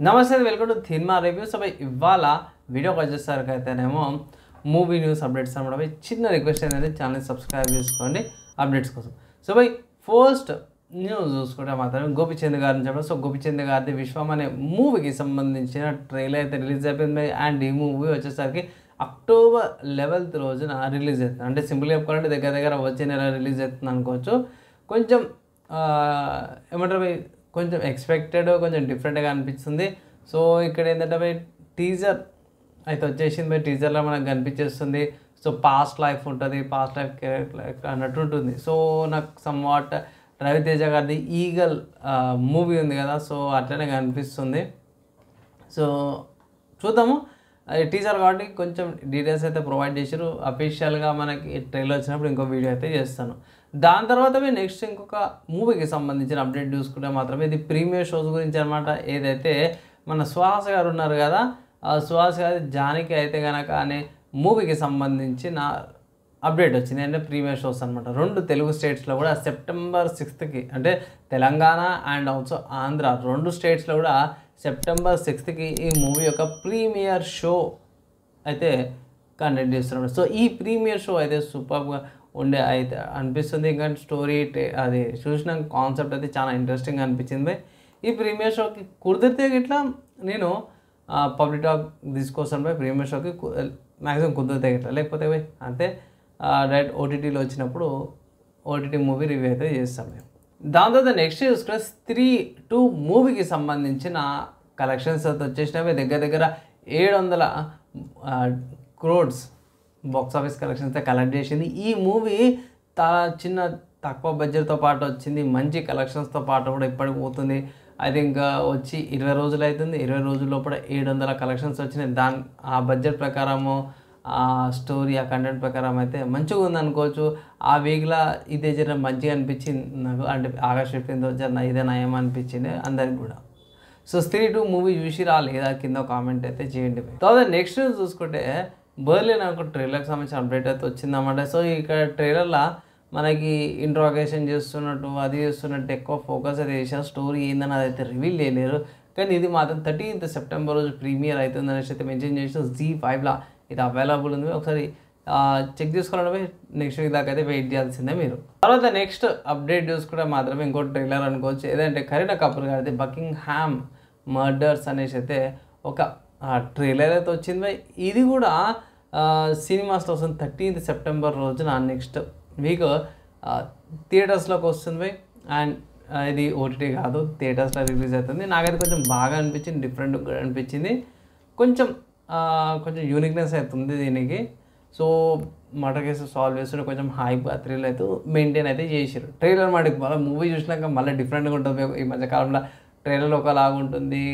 నమస్తే welcome to cinema reviews అవి ఇవాళ వీడియోకి వచ్చేసరికి అయితేనేమో మూవీ న్యూస్ అప్డేట్స్ అనమాట. చిన్న రిక్వెస్ట్ ఏంటంటే ఛానల్ సబ్స్క్రైబ్ చేసుకోండి అప్డేట్స్ కోసం. సో బై ఫస్ట్ న్యూస్ చూసుకుంటే మాత్రం గోపిచంద్ గారిని చెప్పడం. సో గోపిచంద్ గారిది విశ్వం అనే మూవీకి సంబంధించిన ట్రైలర్ అయితే రిలీజ్ అయిపోయింది. అండ్ ఈ మూవీ వచ్చేసరికి అక్టోబర్ 11th రోజున రిలీజ్ అవుతుంది. అంటే సింపుల్గా చెప్పుకోవాలంటే దగ్గర దగ్గర వచ్చే నెల రిలీజ్ అవుతుంది అనుకోవచ్చు. కొంచెం ఏమంటారు కొంచెం ఎక్స్పెక్టెడ్ కొంచెం డిఫరెంట్గా అనిపిస్తుంది. సో ఇక్కడ ఏంటంటే టీజర్ అయితే వచ్చేసింది. టీజర్లో మనకు కనిపించేస్తుంది. సో పాస్ట్ లైఫ్ ఉంటుంది, పాస్ట్ లైఫ్ అన్నట్టు ఉంటుంది. సో నాకు సమ్వాట్ రవితేజ గారిది ఈగల్ మూవీ ఉంది కదా, సో అట్లనే కనిపిస్తుంది. సో చూద్దాము. టీజర్ కాబట్టి కొంచెం డీటెయిల్స్ అయితే ప్రొవైడ్ చేశారు. అఫీషియల్గా మనకి ట్రైలర్ వచ్చినప్పుడు ఇంకో వీడియో అయితే చేస్తాను. దాని తర్వాత నెక్స్ట్ ఇంకొక మూవీకి సంబంధించిన అప్డేట్ చూసుకుంటే మాత్రమే ఇది ప్రీమియర్ షోస్ గురించి అనమాట. ఏదైతే మన సుహాస్ గారు ఉన్నారు కదా, సుహాస్ గారి జానకి అయితే కనుక అనే మూవీకి సంబంధించిన అప్డేట్ వచ్చింది. అంటే ప్రీమియర్ షోస్ అనమాట. 2 తెలుగు స్టేట్స్లో కూడా సెప్టెంబర్ 6th అంటే తెలంగాణ అండ్ ఆల్సో ఆంధ్ర 2 స్టేట్స్లో కూడా సెప్టెంబర్ 6th ఈ మూవీ యొక్క ప్రీమియర్ షో అయితే కండక్ట్ చేస్తున్నారు. సో ఈ ప్రీమియర్ షో అయితే సూపర్గా ఉండే అయితే అనిపిస్తుంది. ఇంకా స్టోరీ అది చూసిన కాన్సెప్ట్ అయితే చాలా ఇంట్రెస్టింగ్ అనిపించింది. ఈ ప్రీమియర్ షోకి కుదిరితే ఇట్లా నేను పబ్లిక్ టాక్ తీసుకొస్తాను. ప్రీమియర్ షోకి మ్యాక్సిమం కుదిరితే ఇట్లా, లేకపోతే అంతే డైరెక్ట్ ఓటీటీలో వచ్చినప్పుడు ఓటీటీ మూవీ రివ్యూ అయితే చేస్తాం మేము. దాని తర్వాత నెక్స్ట్ చూసుకుంటే స్త్రీ 2 మూవీకి సంబంధించిన కలెక్షన్స్ అయితే వచ్చేసినవి. దగ్గర దగ్గర 700 crores బాక్స్ ఆఫీస్ కలెక్షన్స్ అయితే కలెక్ట్ చేసింది. ఈ మూవీ చిన్న తక్కువ బడ్జెట్తో పాటు వచ్చింది. మంచి కలెక్షన్స్తో పాటు కూడా ఇప్పటికి పోతుంది. ఐ థింక్ వచ్చి 20 రోజులు అవుతుంది. 20 రోజుల లోపల 700 కలెక్షన్స్ వచ్చినాయి. ఆ బడ్జెట్ ప్రకారము ఆ స్టోరీ ఆ కంటెంట్ ప్రకారం అయితే మంచిగా ఉంది అనుకోవచ్చు. ఆ వీక్లో ఇదే జర మంచిగా అనిపించింది నాకు. అంటే ఆగస్ట్ 15th జర ఇదే నయం అనిపించింది అందరికి కూడా. సో స్త్రీ 2 మూవీ చూసిరా లేదా కింద కామెంట్ అయితే చేయండి. తర్వాత నెక్స్ట్ చూసుకుంటే బర్లిన్ అనుకో ట్రైలర్కి సంబంధించిన అప్డేట్ అయితే వచ్చిందన్నమాట. సో ఇక్కడ ట్రైలర్లో మనకి ఇంట్రాగేషన్ చేస్తున్నట్టు అది చేస్తున్నట్టు ఎక్కువ ఫోకస్ అయితే చేసిన స్టోరీ ఏందని అదైతే రివీల్ చేయలేరు. కానీ ఇది మాత్రం 13th September రోజు ప్రీమియర్ అవుతుంది అనేసి అయితే మెన్షన్ చేసిన ZEE5లో ఇది అవైలబుల్ ఉంది. ఒకసారి చెక్ చేసుకోవాలంటే నెక్స్ట్ వీక్ దాకా అయితే వెయిట్ చేయాల్సిందే మీరు. తర్వాత నెక్స్ట్ అప్డేట్ చూసుకుంటే మాత్రమే ఇంకో ట్రైలర్ అనుకోవచ్చు. ఏదంటే కరీనా కపూర్ గారిది బకింగ్హామ్ మర్డర్స్ అనేసి అయితే ఒక ట్రైలర్ అయితే వచ్చింది. ఇది కూడా సినిమాస్లో వస్తుంది 13th September రోజున నెక్స్ట్ వీక్ థియేటర్స్లోకి వస్తుంది. అండ్ ఇది ఓటీటీ కాదు, థియేటర్స్లో రిలీజ్ అవుతుంది. నాకైతే కొంచెం బాగా అనిపించింది, డిఫరెంట్గా అనిపించింది. కొంచెం యూనిక్నెస్ అవుతుంది దీనికి. సో మర్డర్ కేసు సాల్వ్ చేస్తుంటే కొంచెం హైప్ థ్రిల్ అయితే మెయింటైన్ అయితే చేసారు. ట్రైలర్ మటుకు మళ్ళీ మూవీ చూసినాక మళ్ళీ డిఫరెంట్గా ఉంటుంది. ఈ మధ్యకాలంలో ట్రైలర్ ఒకలాగా ఉంటుంది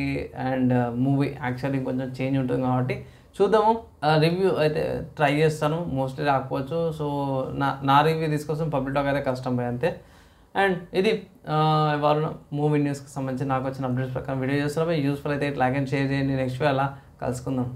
అండ్ మూవీ యాక్చువల్లీ కొంచెం చేంజ్ ఉంటుంది. కాబట్టి చూద్దాము. రివ్యూ అయితే ట్రై చేస్తాను, మోస్ట్లీ రాకపోవచ్చు. సో నా రివ్యూ తీసుకొస్తాం, పబ్లిక్ టాక్ అయితే కష్టం పోయి అంతే. అండ్ ఇది ఇవాళ మూవీ న్యూస్కి సంబంధించి నాకు వచ్చిన అప్డేట్స్ ప్రకారం వీడియో చేస్తున్నాం. యూస్ఫుల్ అయితే లైక్ అండ్ షేర్ చేయండి. నెక్స్ట్ అలా కలుసుకుందాం.